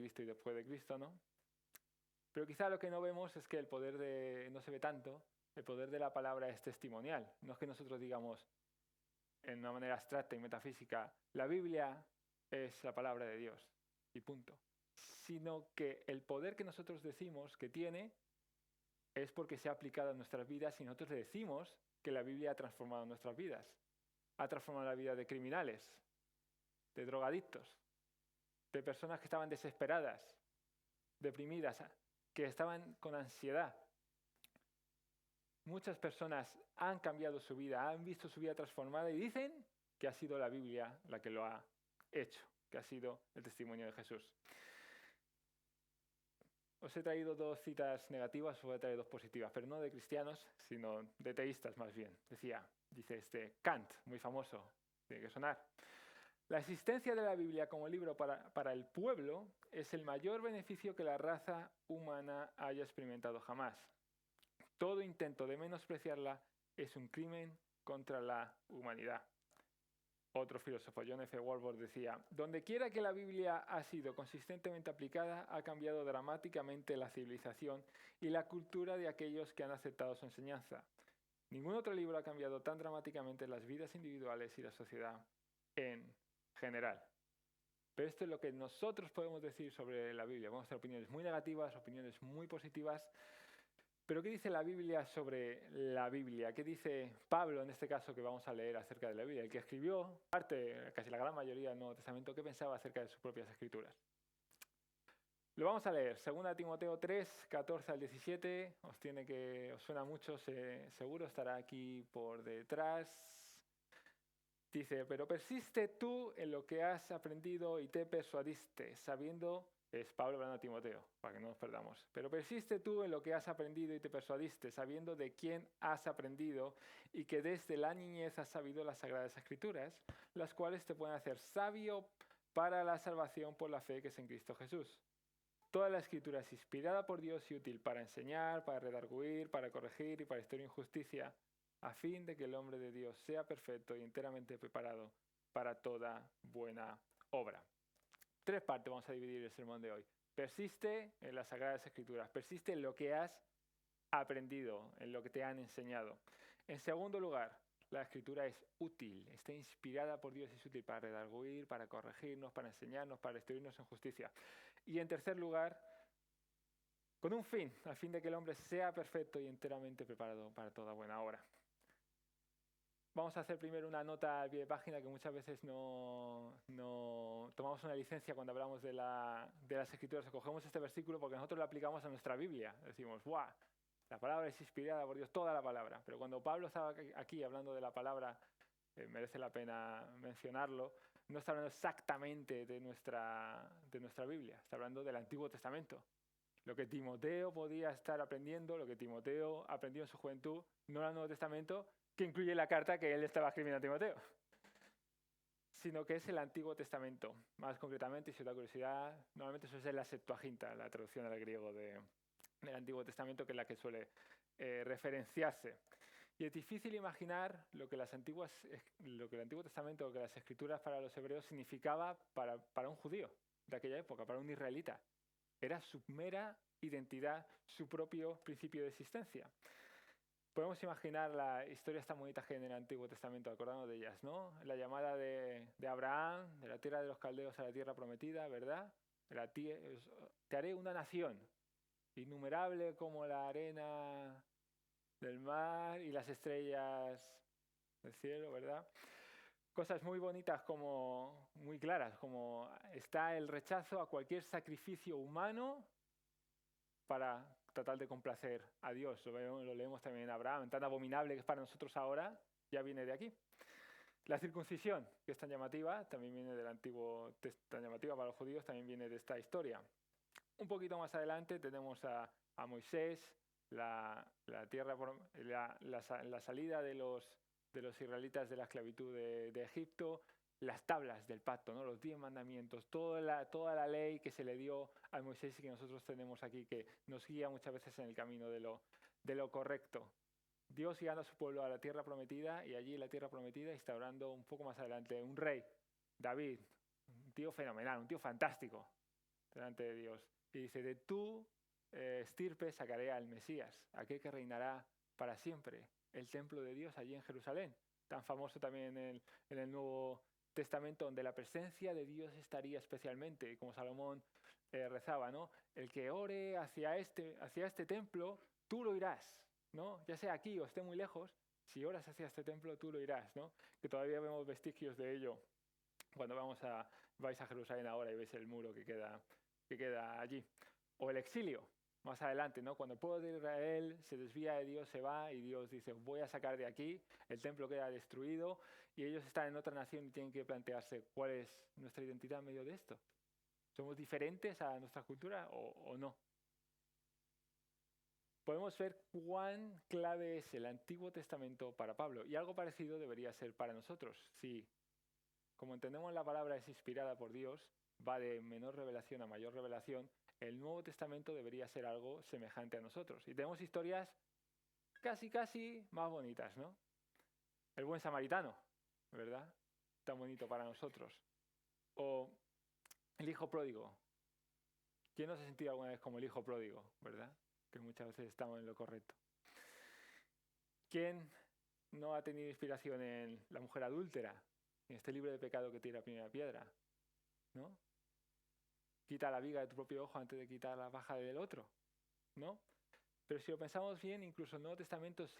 Cristo y después de Cristo, ¿no? Pero quizá lo que no vemos es que el poder no se ve tanto, el poder de la palabra es testimonial. No es que nosotros digamos en una manera abstracta y metafísica, la Biblia es la palabra de Dios y punto. Sino que el poder que nosotros decimos que tiene es porque se ha aplicado a nuestras vidas y nosotros le decimos que la Biblia ha transformado nuestras vidas. Ha transformado la vida de criminales, de drogadictos, de personas que estaban desesperadas, deprimidas, que estaban con ansiedad. Muchas personas han cambiado su vida, han visto su vida transformada y dicen que ha sido la Biblia la que lo ha hecho, que ha sido el testimonio de Jesús. Os he traído 2 citas negativas, os voy a traer 2 positivas, pero no de cristianos, sino de teístas más bien. Dice Kant, muy famoso, tiene que sonar. La existencia de la Biblia como libro para el pueblo es el mayor beneficio que la raza humana haya experimentado jamás. Todo intento de menospreciarla es un crimen contra la humanidad. Otro filósofo, John F. Walworth, decía, donde quiera que la Biblia ha sido consistentemente aplicada, ha cambiado dramáticamente la civilización y la cultura de aquellos que han aceptado su enseñanza. Ningún otro libro ha cambiado tan dramáticamente las vidas individuales y la sociedad en general. Pero esto es lo que nosotros podemos decir sobre la Biblia. Vamos a hacer opiniones muy negativas, opiniones muy positivas. Pero ¿qué dice la Biblia sobre la Biblia? ¿Qué dice Pablo, en este caso, que vamos a leer acerca de la Biblia? El que escribió, casi la gran mayoría del Nuevo Testamento, ¿qué pensaba acerca de sus propias escrituras? Lo vamos a leer, 2 Timoteo 3, 14 al 17. Os suena mucho, seguro estará aquí por detrás. Dice, pero persiste tú en lo que has aprendido y te persuadiste, sabiendo... Es Pablo hablando a Timoteo, para que no nos perdamos. Pero persiste tú en lo que has aprendido y te persuadiste, sabiendo de quién has aprendido y que desde la niñez has sabido las Sagradas Escrituras, las cuales te pueden hacer sabio para la salvación por la fe que es en Cristo Jesús. Toda la Escritura es inspirada por Dios y útil para enseñar, para redarguir, para corregir y para instruir en justicia, a fin de que el hombre de Dios sea perfecto y enteramente preparado para toda buena obra. 3 partes vamos a dividir el sermón de hoy. Persiste en las Sagradas Escrituras, persiste en lo que has aprendido, en lo que te han enseñado. En segundo lugar, la Escritura es útil, está inspirada por Dios y es útil para redarguir, para corregirnos, para enseñarnos, para instruirnos en justicia. Y en tercer lugar, con un fin, a fin de que el hombre sea perfecto y enteramente preparado para toda buena obra. Vamos a hacer primero una nota al pie de página que muchas veces no tomamos una licencia cuando hablamos de las Escrituras. Cogemos este versículo porque nosotros lo aplicamos a nuestra Biblia. Decimos, ¡guau! La palabra es inspirada por Dios, toda la palabra. Pero cuando Pablo estaba aquí hablando de la palabra, merece la pena mencionarlo, no está hablando exactamente de nuestra Biblia, está hablando del Antiguo Testamento. Lo que Timoteo podía estar aprendiendo, lo que Timoteo aprendió en su juventud, no era el Nuevo Testamento, que incluye la carta que él estaba escribiendo a Timoteo, sino que es el Antiguo Testamento. Más concretamente, si os da curiosidad, normalmente eso es la Septuaginta, la traducción al griego del Antiguo Testamento, que es la que suele referenciarse. Y es difícil imaginar lo que el Antiguo Testamento, lo que las Escrituras para los hebreos significaba para un judío de aquella época, para un israelita. Era su mera identidad, su propio principio de existencia. Podemos imaginar la historia tan bonita que hay en el Antiguo Testamento, acordándonos de ellas, ¿no? La llamada de Abraham, de la tierra de los caldeos a la tierra prometida, ¿verdad? Te haré una nación, innumerable como la arena del mar y las estrellas del cielo, ¿verdad? Cosas muy bonitas, como muy claras, como está el rechazo a cualquier sacrificio humano para tratar de complacer a Dios. Lo leemos también en Abraham, tan abominable que es para nosotros ahora, ya viene de aquí. La circuncisión, que es tan llamativa, también viene del Antiguo, tan llamativa para los judíos, también viene de esta historia. Un poquito más adelante tenemos a Moisés, la salida de los israelitas de la esclavitud de Egipto, las tablas del pacto, ¿no? Los 10 mandamientos, toda la ley que se le dio a Moisés y que nosotros tenemos aquí, que nos guía muchas veces en el camino de lo correcto. Dios guiando a su pueblo a la tierra prometida, y allí en la tierra prometida instaurando un poco más adelante un rey, David, un tío fenomenal, un tío fantástico. delante de Dios. Y dice, de tu estirpe sacaré al Mesías, aquel que reinará para siempre, el templo de Dios allí en Jerusalén. Tan famoso también en el Nuevo Testamento, donde la presencia de Dios estaría especialmente, como Salomón rezaba, ¿no? El que ore hacia este templo, tú lo irás, ¿no? Ya sea aquí o esté muy lejos, si oras hacia este templo, tú lo irás, ¿no? Que todavía vemos vestigios de ello cuando vais a Jerusalén ahora y veis el muro que queda allí. O el exilio, más adelante, ¿no? Cuando el pueblo de Israel se desvía de Dios, se va y Dios dice, voy a sacar de aquí, el templo queda destruido y ellos están en otra nación y tienen que plantearse cuál es nuestra identidad en medio de esto. ¿Somos diferentes a nuestra cultura o no? Podemos ver cuán clave es el Antiguo Testamento para Pablo y algo parecido debería ser para nosotros. Si, como entendemos, la palabra es inspirada por Dios, va de menor revelación a mayor revelación, el Nuevo Testamento debería ser algo semejante a nosotros. Y tenemos historias casi más bonitas, ¿no? El buen samaritano, ¿verdad? Tan bonito para nosotros. O el hijo pródigo. ¿Quién no se ha sentido alguna vez como el hijo pródigo, verdad? Que muchas veces estamos en lo correcto. ¿Quién no ha tenido inspiración en la mujer adúltera? En este libro de pecado que tira la primera piedra, ¿no? Quita la viga de tu propio ojo antes de quitar la paja del otro, ¿no? Pero si lo pensamos bien, incluso el Nuevo Testamento es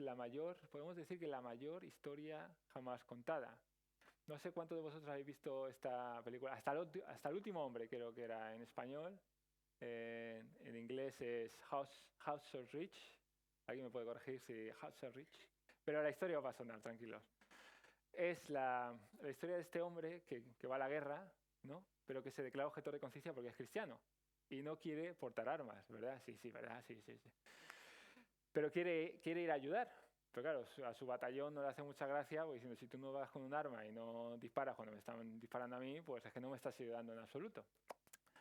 podemos decir que la mayor historia jamás contada. No sé cuántos de vosotros habéis visto esta película, hasta el último hombre creo que era en español, en inglés es House of Rich, alguien me puede corregir si House of Rich, pero la historia va a sonar, tranquilos. Es la historia de este hombre que va a la guerra, ¿no? Pero que se declara objetor de conciencia porque es cristiano y no quiere portar armas, ¿verdad? Sí, ¿verdad? Sí. Pero quiere ir a ayudar. Pero claro, a su batallón no le hace mucha gracia, porque diciendo, si tú no vas con un arma y no disparas cuando me están disparando a mí, pues es que no me estás ayudando en absoluto.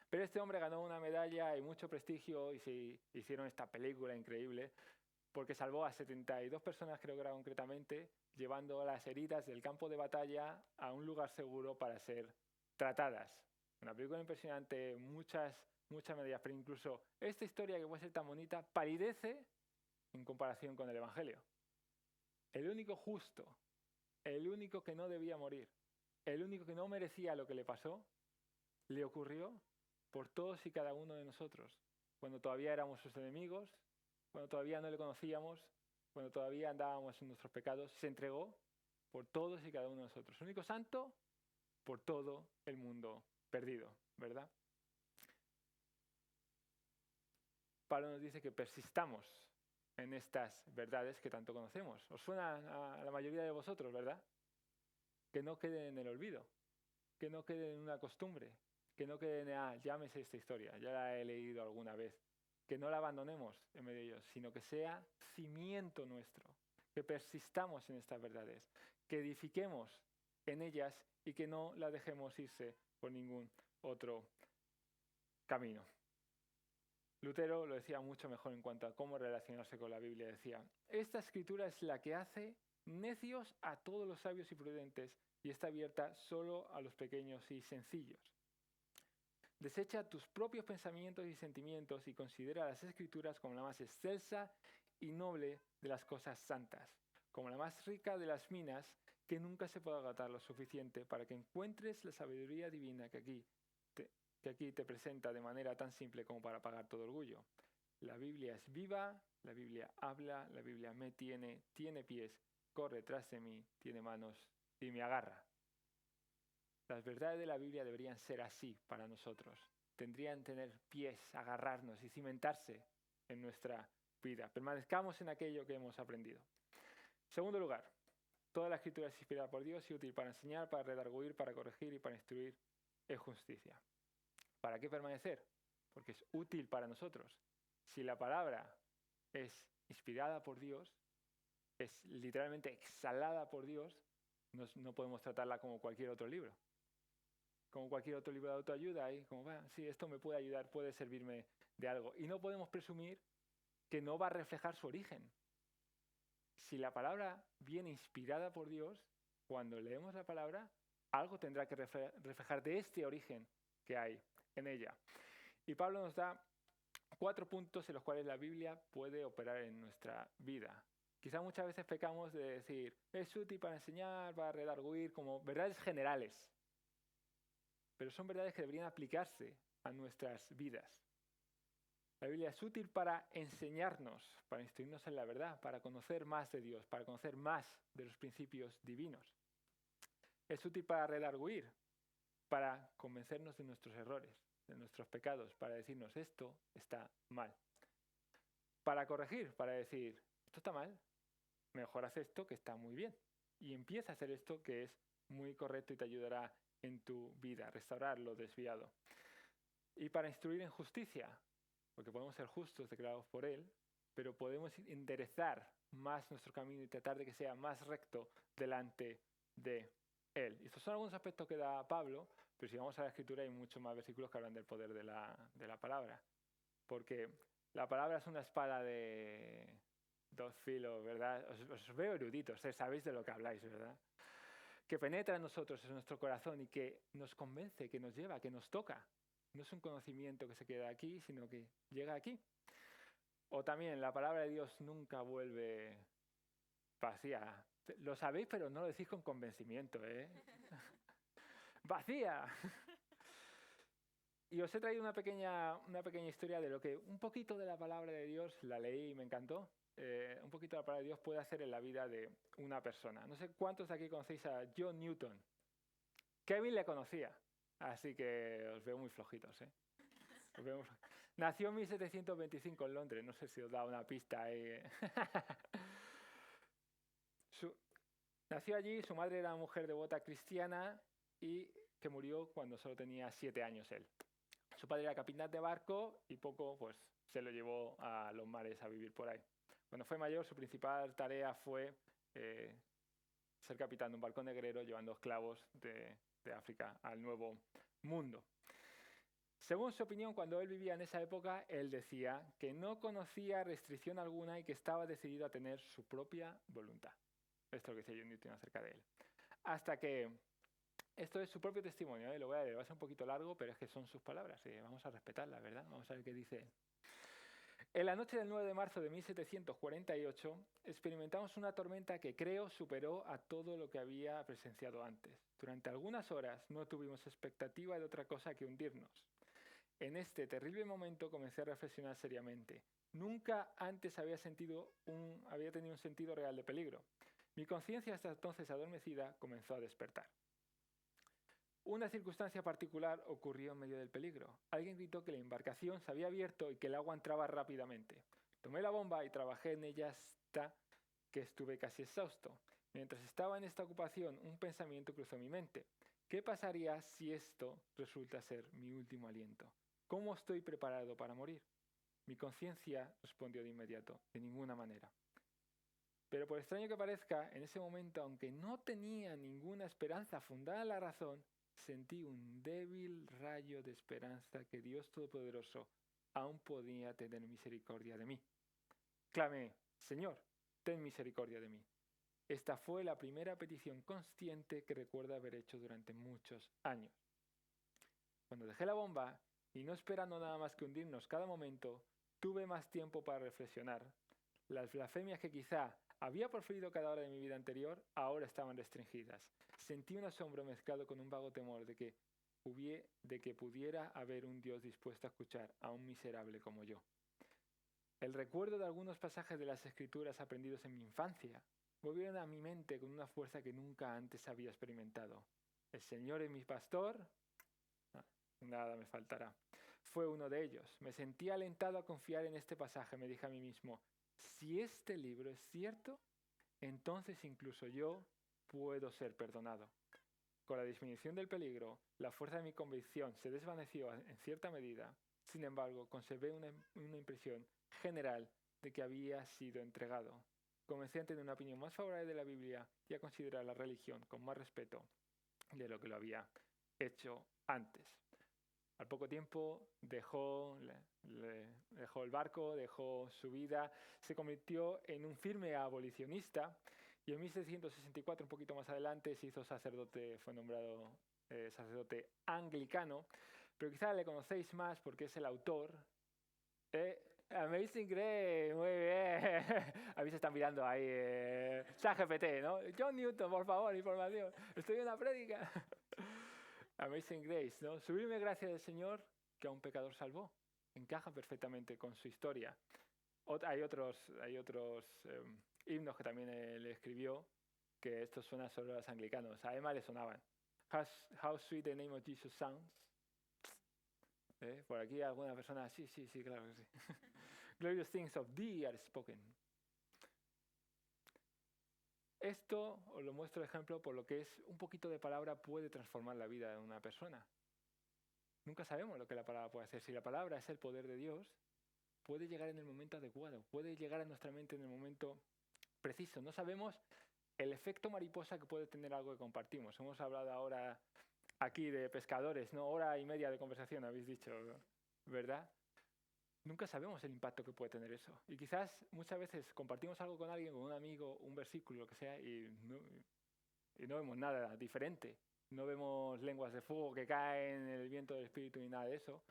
Pero este hombre ganó una medalla y mucho prestigio y se hicieron esta película increíble porque salvó a 72 personas, creo que era concretamente, llevando las heridas del campo de batalla a un lugar seguro para ser tratadas. Una película impresionante, muchas medallas, pero incluso esta historia que puede ser tan bonita palidece en comparación con el Evangelio. El único justo, el único que no debía morir, el único que no merecía lo que le pasó, le ocurrió por todos y cada uno de nosotros, cuando todavía éramos sus enemigos, cuando todavía no le conocíamos, cuando todavía andábamos en nuestros pecados, se entregó por todos y cada uno de nosotros. El único santo por todo el mundo perdido, ¿verdad? Pablo nos dice que persistamos en estas verdades que tanto conocemos. ¿Os suena a la mayoría de vosotros, verdad? Que no queden en el olvido, que no queden en una costumbre, que no queden en, ya me sé esta historia, ya la he leído alguna vez. Que no la abandonemos en medio de ellos, sino que sea cimiento nuestro, que persistamos en estas verdades, que edifiquemos en ellas y que no la dejemos irse por ningún otro camino. Lutero lo decía mucho mejor en cuanto a cómo relacionarse con la Biblia. Decía, esta escritura es la que hace necios a todos los sabios y prudentes y está abierta solo a los pequeños y sencillos. Desecha tus propios pensamientos y sentimientos y considera las Escrituras como la más excelsa y noble de las cosas santas, como la más rica de las minas que nunca se puede agotar lo suficiente para que encuentres la sabiduría divina que aquí te presenta de manera tan simple como para apagar todo orgullo. La Biblia es viva, la Biblia habla, la Biblia me tiene pies, corre tras de mí, tiene manos y me agarra. Las verdades de la Biblia deberían ser así para nosotros. Tendrían tener pies, agarrarnos y cimentarse en nuestra vida. Permanezcamos en aquello que hemos aprendido. Segundo lugar, toda la Escritura es inspirada por Dios y útil para enseñar, para redarguir, para corregir y para instruir en justicia. ¿Para qué permanecer? Porque es útil para nosotros. Si la palabra es inspirada por Dios, es literalmente exhalada por Dios, no podemos tratarla como cualquier otro libro. Como cualquier otro libro de autoayuda, y como, sí, esto me puede ayudar, puede servirme de algo. Y no podemos presumir que no va a reflejar su origen. Si la palabra viene inspirada por Dios, cuando leemos la palabra, algo tendrá que reflejar de este origen que hay en ella. Y Pablo nos da 4 puntos en los cuales la Biblia puede operar en nuestra vida. Quizá muchas veces pecamos de decir, es útil para enseñar, para redarguir, como verdades generales. Pero son verdades que deberían aplicarse a nuestras vidas. La Biblia es útil para enseñarnos, para instruirnos en la verdad, para conocer más de Dios, para conocer más de los principios divinos. Es útil para redarguir, para convencernos de nuestros errores, de nuestros pecados, para decirnos esto está mal. Para corregir, para decir, esto está mal, mejor haz esto que está muy bien. Y empieza a hacer esto que es muy correcto y te ayudará en tu vida, restaurar lo desviado. Y para instruir en justicia, porque podemos ser justos declarados por Él, pero podemos enderezar más nuestro camino y tratar de que sea más recto delante de Él. Y estos son algunos aspectos que da Pablo, pero si vamos a la Escritura hay muchos más versículos que hablan del poder de la palabra. Porque la palabra es una espada de 2 filos, ¿verdad? Os veo eruditos, sabéis de lo que habláis, ¿verdad? Que penetra en nosotros, en nuestro corazón y que nos convence, que nos lleva, que nos toca. No es un conocimiento que se queda aquí, sino que llega aquí. O también la palabra de Dios nunca vuelve vacía. Lo sabéis, pero no lo decís con convencimiento, ¿eh? ¡Vacía! Y os he traído una pequeña historia de lo que un poquito de la palabra de Dios, la leí y me encantó, un poquito de la palabra de Dios puede hacer en la vida de una persona. No sé cuántos de aquí conocéis a John Newton. Kevin le conocía, así que os veo muy flojitos, ¿eh? Nació en 1725 en Londres, no sé si os da una pista ahí. Nació allí, su madre era una mujer devota cristiana y que murió cuando solo tenía 7 años él. Su padre era capitán de barco y poco pues, se lo llevó a los mares a vivir por ahí. Cuando fue mayor, su principal tarea fue ser capitán de un barco negrero llevando esclavos de África al Nuevo Mundo. Según su opinión, cuando él vivía en esa época, él decía que no conocía restricción alguna y que estaba decidido a tener su propia voluntad. Esto es lo que dice John Newton acerca de él. Hasta que, esto es su propio testimonio, lo voy a leer, va a ser un poquito largo, pero es que son sus palabras, vamos a respetarlas, ¿verdad? Vamos a ver qué dice él. En la noche del 9 de marzo de 1748 experimentamos una tormenta que creo superó a todo lo que había presenciado antes. Durante algunas horas no tuvimos expectativa de otra cosa que hundirnos. En este terrible momento comencé a reflexionar seriamente. Nunca antes había tenido un sentido real de peligro. Mi conciencia hasta entonces adormecida comenzó a despertar. Una circunstancia particular ocurrió en medio del peligro. Alguien gritó que la embarcación se había abierto y que el agua entraba rápidamente. Tomé la bomba y trabajé en ella hasta que estuve casi exhausto. Mientras estaba en esta ocupación, un pensamiento cruzó mi mente. ¿Qué pasaría si esto resulta ser mi último aliento? ¿Cómo estoy preparado para morir? Mi conciencia respondió de inmediato, de ninguna manera. Pero por extraño que parezca, en ese momento, aunque no tenía ninguna esperanza fundada en la razón, sentí un débil rayo de esperanza que Dios Todopoderoso aún podía tener misericordia de mí. Clamé, Señor, ten misericordia de mí. Esta fue la primera petición consciente que recuerdo haber hecho durante muchos años. Cuando dejé la bomba, y no esperando nada más que hundirnos cada momento, tuve más tiempo para reflexionar. Las blasfemias que quizá había proferido cada hora de mi vida anterior, ahora estaban restringidas. Sentí un asombro mezclado con un vago temor de que pudiera haber un Dios dispuesto a escuchar a un miserable como yo. El recuerdo de algunos pasajes de las Escrituras aprendidos en mi infancia volvieron a mi mente con una fuerza que nunca antes había experimentado. El Señor es mi pastor, nada me faltará. Fue uno de ellos. Me sentí alentado a confiar en este pasaje. Me dije a mí mismo, si este libro es cierto, entonces incluso yo puedo ser perdonado. Con la disminución del peligro, la fuerza de mi convicción se desvaneció en cierta medida. Sin embargo, conservé una impresión general de que había sido entregado. Comencé a tener una opinión más favorable de la Biblia y a considerar la religión con más respeto de lo que lo había hecho antes. Al poco tiempo dejó el barco, dejó su vida, se convirtió en un firme abolicionista y en 1764, un poquito más adelante, se hizo sacerdote, fue nombrado sacerdote anglicano, pero quizás le conocéis más porque es el autor. Amazing Grace, muy bien. A mí se están mirando ahí. ChatGPT, ¿no? John Newton, por favor, información. Estoy en una prédica. Amazing Grace, ¿no? Sublime gracia del Señor que a un pecador salvó. Encaja perfectamente con su historia. Hay otros himnos que también él escribió, que estos suenan solo a los anglicanos. A Emma le sonaban. How sweet the name of Jesus sounds. Por aquí alguna persona, sí, claro que sí. Glorious things of thee are spoken. Esto os lo muestro de ejemplo por lo que es un poquito de palabra puede transformar la vida de una persona. Nunca sabemos lo que la palabra puede hacer. Si la palabra es el poder de Dios, puede llegar en el momento adecuado, puede llegar a nuestra mente en el momento preciso. No sabemos el efecto mariposa que puede tener algo que compartimos. Hemos hablado ahora aquí de pescadores, ¿no? 1:30 de conversación habéis dicho, ¿verdad? Nunca sabemos el impacto que puede tener eso. Y quizás muchas veces compartimos algo con alguien, con un amigo, un versículo, lo que sea, y no vemos nada diferente. No vemos lenguas de fuego que caen en el viento del Espíritu ni nada de eso.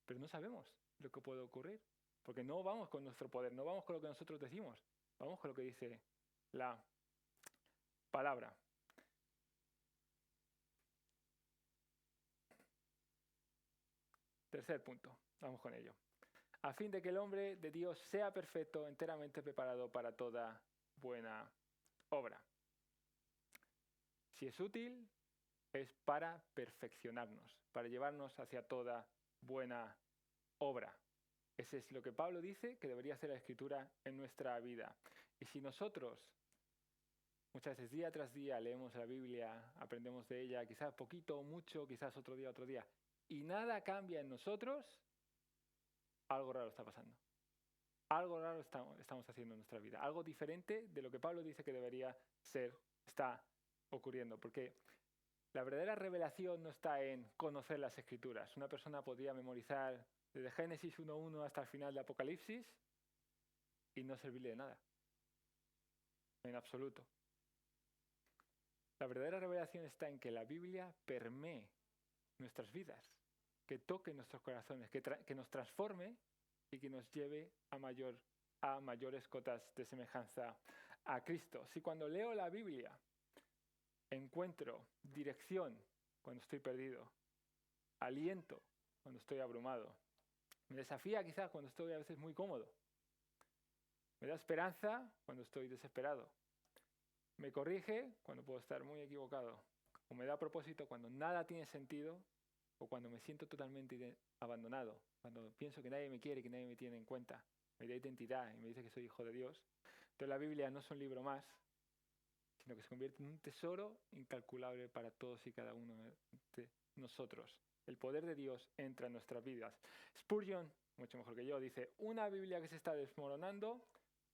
Pero no sabemos lo que puede ocurrir. Porque no vamos con nuestro poder, no vamos con lo que nosotros decimos. Vamos con lo que dice la palabra. Tercer punto, vamos con ello. A fin de que el hombre de Dios sea perfecto, enteramente preparado para toda buena obra. Si es útil, es para perfeccionarnos, para llevarnos hacia toda buena obra. Ese es lo que Pablo dice que debería hacer la Escritura en nuestra vida. Y si nosotros, muchas veces día tras día, leemos la Biblia, aprendemos de ella, quizás poquito o mucho, quizás otro día, y nada cambia en nosotros, algo raro está pasando. Algo raro estamos haciendo en nuestra vida. Algo diferente de lo que Pablo dice que debería ser, está ocurriendo. Porque la verdadera revelación no está en conocer las Escrituras. Una persona podría memorizar desde Génesis 1:1 hasta el final de Apocalipsis y no servirle de nada. En absoluto. La verdadera revelación está en que la Biblia permee nuestras vidas, que toque nuestros corazones, que nos transforme y que nos lleve a mayores cotas de semejanza a Cristo. Si cuando leo la Biblia encuentro dirección cuando estoy perdido, aliento cuando estoy abrumado, me desafía quizás cuando estoy a veces muy cómodo, me da esperanza cuando estoy desesperado, me corrige cuando puedo estar muy equivocado, o me da propósito cuando nada tiene sentido, o cuando me siento totalmente abandonado, cuando pienso que nadie me quiere, que nadie me tiene en cuenta, me da identidad y me dice que soy hijo de Dios. Entonces la Biblia no es un libro más, sino que se convierte en un tesoro incalculable para todos y cada uno de nosotros. El poder de Dios entra en nuestras vidas. Spurgeon, mucho mejor que yo, dice, una Biblia que se está desmoronando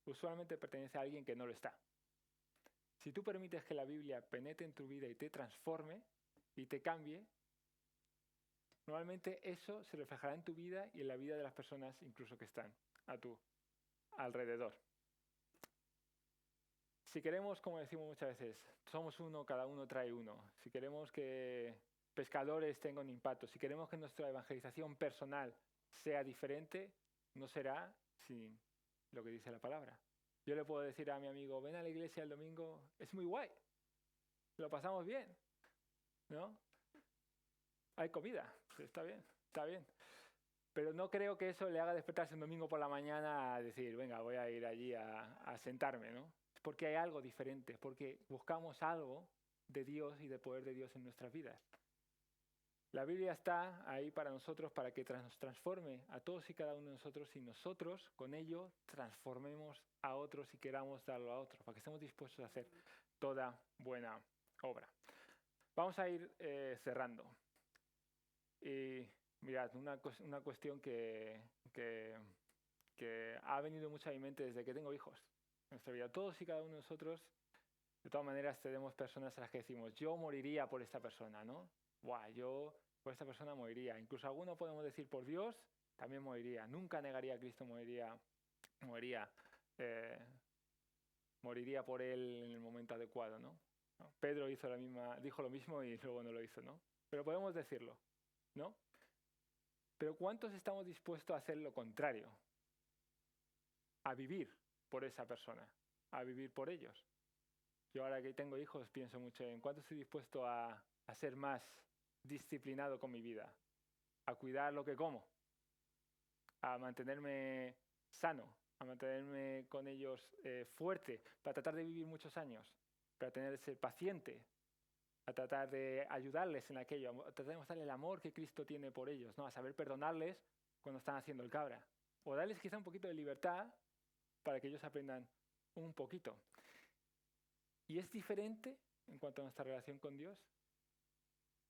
usualmente pertenece a alguien que no lo está. Si tú permites que la Biblia penetre en tu vida y te transforme y te cambie, normalmente eso se reflejará en tu vida y en la vida de las personas incluso que están a tu alrededor. Si queremos, como decimos muchas veces, somos uno, cada uno trae uno. Si queremos que pescadores tengan un impacto, si queremos que nuestra evangelización personal sea diferente, no será sin lo que dice la palabra. Yo le puedo decir a mi amigo, ven a la iglesia el domingo, es muy guay, lo pasamos bien, ¿no? Hay comida, está bien. Pero no creo que eso le haga despertarse un domingo por la mañana a decir, venga, voy a ir allí a sentarme, ¿no? Es porque hay algo diferente, es porque buscamos algo de Dios y del poder de Dios en nuestras vidas. La Biblia está ahí para nosotros, para que nos transforme a todos y cada uno de nosotros y nosotros con ello transformemos a otros y queramos darlo a otros, para que estemos dispuestos a hacer toda buena obra. Vamos a ir cerrando. Y mirad, una cuestión que ha venido mucho a mi mente desde que tengo hijos. En nuestra vida, todos y cada uno de nosotros, de todas maneras, tenemos personas a las que decimos, yo moriría por esta persona, ¿no? Buah, yo por esta persona moriría. Incluso algunos podemos decir, por Dios, también moriría. Nunca negaría a Cristo, moriría por él en el momento adecuado, ¿no? Pedro dijo lo mismo y luego no lo hizo, ¿no? Pero podemos decirlo, ¿no? Pero ¿cuántos estamos dispuestos a hacer lo contrario? A vivir por esa persona, a vivir por ellos. Yo ahora que tengo hijos pienso mucho en cuánto estoy dispuesto a ser más disciplinado con mi vida, a cuidar lo que como, a mantenerme sano, a mantenerme con ellos fuerte, para tratar de vivir muchos años, para ser paciente, a tratar de ayudarles en aquello, a tratar de mostrarles el amor que Cristo tiene por ellos, ¿no? A saber perdonarles cuando están haciendo el cabra, o darles quizá un poquito de libertad para que ellos aprendan un poquito. ¿Y es diferente en cuanto a nuestra relación con Dios?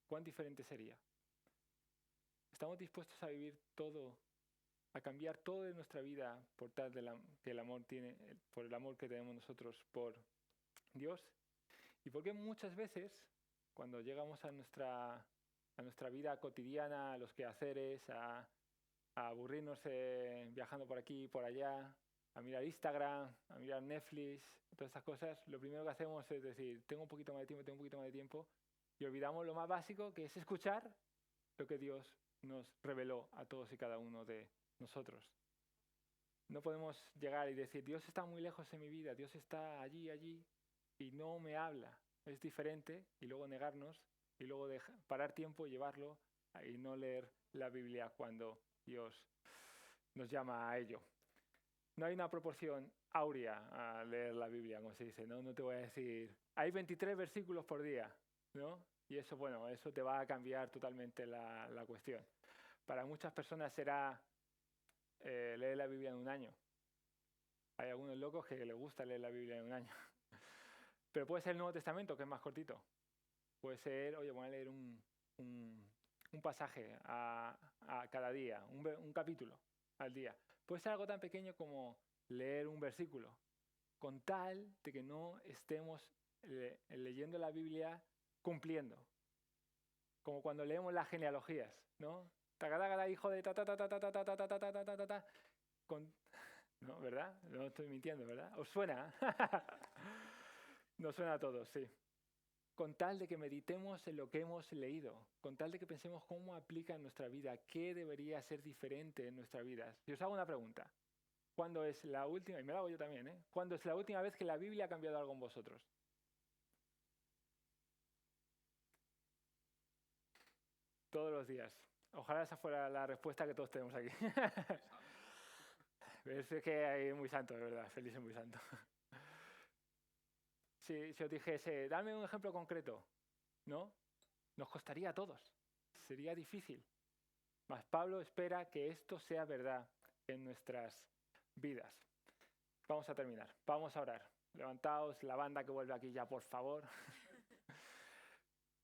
¿Cuán diferente sería? ¿Estamos dispuestos a vivir todo, a cambiar todo de nuestra vida por tal que el amor tiene, por el amor que tenemos nosotros por Dios? ¿Y por qué muchas veces, cuando llegamos a nuestra vida cotidiana, a los quehaceres, a aburrirnos viajando por aquí y por allá, a mirar Instagram, a mirar Netflix, todas estas cosas, lo primero que hacemos es decir, tengo un poquito más de tiempo, y olvidamos lo más básico, que es escuchar lo que Dios nos reveló a todos y cada uno de nosotros. No podemos llegar y decir, Dios está muy lejos en mi vida, Dios está allí, y no me habla. Es diferente, y luego negarnos, y luego parar tiempo y llevarlo, y no leer la Biblia cuando Dios nos llama a ello. No hay una proporción áurea a leer la Biblia, como se dice, ¿no? No te voy a decir, hay 23 versículos por día, ¿no? Y eso, bueno, eso te va a cambiar totalmente la cuestión. Para muchas personas será leer la Biblia en un año. Hay algunos locos que les gusta leer la Biblia en un año. Pero puede ser el Nuevo Testamento, que es más cortito. Puede ser, oye, voy a leer un pasaje a cada día, un capítulo al día. Puede ser algo tan pequeño como leer un versículo, con tal de que no estemos leyendo la Biblia cumpliendo. Como cuando leemos las genealogías, ¿no? Tagadagada, hijo de ta ta ta ta ta ta ta ta ta ta ta ta ta ta. No, ¿verdad? No estoy mintiendo, ¿verdad? ¿Os suena? Nos suena a todos, sí. Con tal de que meditemos en lo que hemos leído, con tal de que pensemos cómo aplica en nuestra vida, qué debería ser diferente en nuestra vida. Si os hago una pregunta, ¿cuándo es la última, y me la hago yo también, ¿cuándo es la última vez que la Biblia ha cambiado algo en vosotros? Todos los días. Ojalá esa fuera la respuesta que todos tenemos aquí. Es que hay muy santo, de verdad, feliz y muy santo. Si os dijese, dame un ejemplo concreto, ¿no? Nos costaría a todos, sería difícil. Mas Pablo espera que esto sea verdad en nuestras vidas. Vamos a terminar, vamos a orar. Levantaos, la banda que vuelve aquí ya, por favor.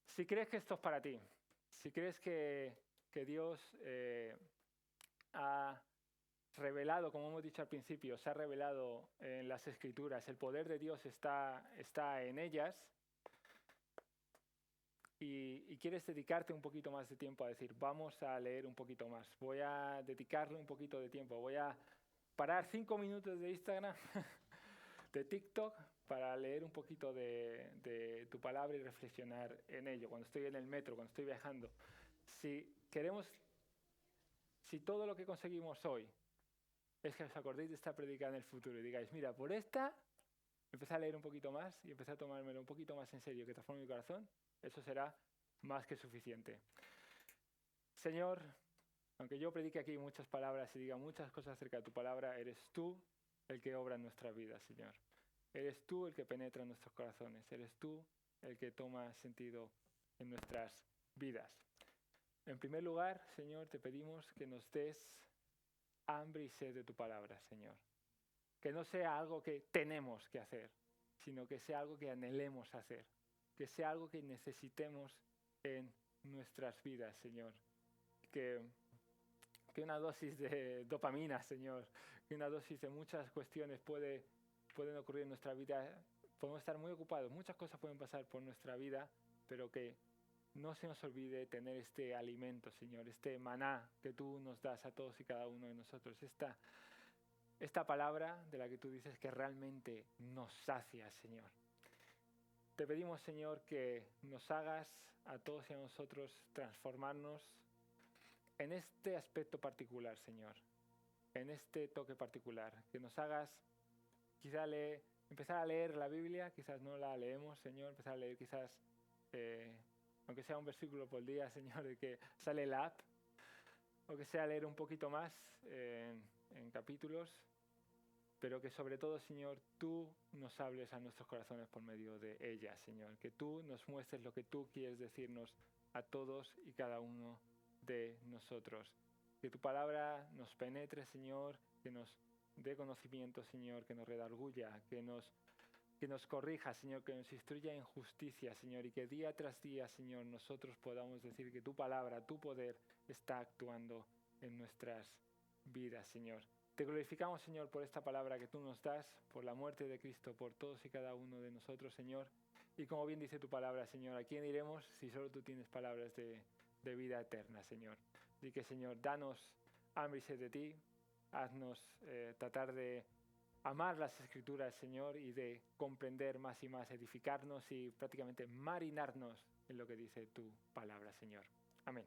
Si crees que esto es para ti, si crees que Dios ha revelado, como hemos dicho al principio, se ha revelado en las Escrituras, el poder de Dios está en ellas, y quieres dedicarte un poquito más de tiempo a decir, vamos a leer un poquito más, voy a dedicarle un poquito de tiempo, voy a parar 5 minutos de Instagram, de TikTok, para leer un poquito de tu palabra y reflexionar en ello, cuando estoy en el metro, cuando estoy viajando. Si todo lo que conseguimos hoy es que os acordéis de esta prédica en el futuro y digáis, mira, por esta empecé a leer un poquito más y empecé a tomármelo un poquito más en serio, que transforme mi corazón, eso será más que suficiente. Señor, aunque yo predique aquí muchas palabras y diga muchas cosas acerca de tu palabra, eres tú el que obra en nuestra vida, Señor. Eres tú el que penetra en nuestros corazones, eres tú el que toma sentido en nuestras vidas. En primer lugar, Señor, te pedimos que nos des hambre y sed de tu palabra, Señor. Que no sea algo que tenemos que hacer, sino que sea algo que anhelemos hacer, que sea algo que necesitemos en nuestras vidas, Señor. Que una dosis de dopamina, Señor, que una dosis de muchas cuestiones pueden ocurrir en nuestra vida. Podemos estar muy ocupados, muchas cosas pueden pasar por nuestra vida, pero que no se nos olvide tener este alimento, Señor, este maná que tú nos das a todos y cada uno de nosotros, esta palabra de la que tú dices que realmente nos sacia, Señor. Te pedimos, Señor, que nos hagas a todos y a nosotros transformarnos en este aspecto particular, Señor, en este toque particular, que nos hagas quizá empezar a leer la Biblia, quizás no la leemos, Señor, empezar a leer quizás, aunque sea un versículo por día, Señor, de que sale la app, o que sea leer un poquito más en capítulos, pero que sobre todo, Señor, tú nos hables a nuestros corazones por medio de ella, Señor, que tú nos muestres lo que tú quieres decirnos a todos y cada uno de nosotros. Que tu palabra nos penetre, Señor, que nos dé conocimiento, Señor, que nos redarguya, que nos corrija, Señor, que nos instruya en justicia, Señor, y que día tras día, Señor, nosotros podamos decir que tu palabra, tu poder está actuando en nuestras vidas, Señor. Te glorificamos, Señor, por esta palabra que tú nos das, por la muerte de Cristo, por todos y cada uno de nosotros, Señor. Y como bien dice tu palabra, Señor, ¿a quién iremos si solo tú tienes palabras de vida eterna, Señor? Así que, Señor, danos hambre y sed de ti, haznos tratar de amar las Escrituras, Señor, y de comprender más y más, edificarnos y prácticamente marinarnos en lo que dice tu palabra, Señor. Amén.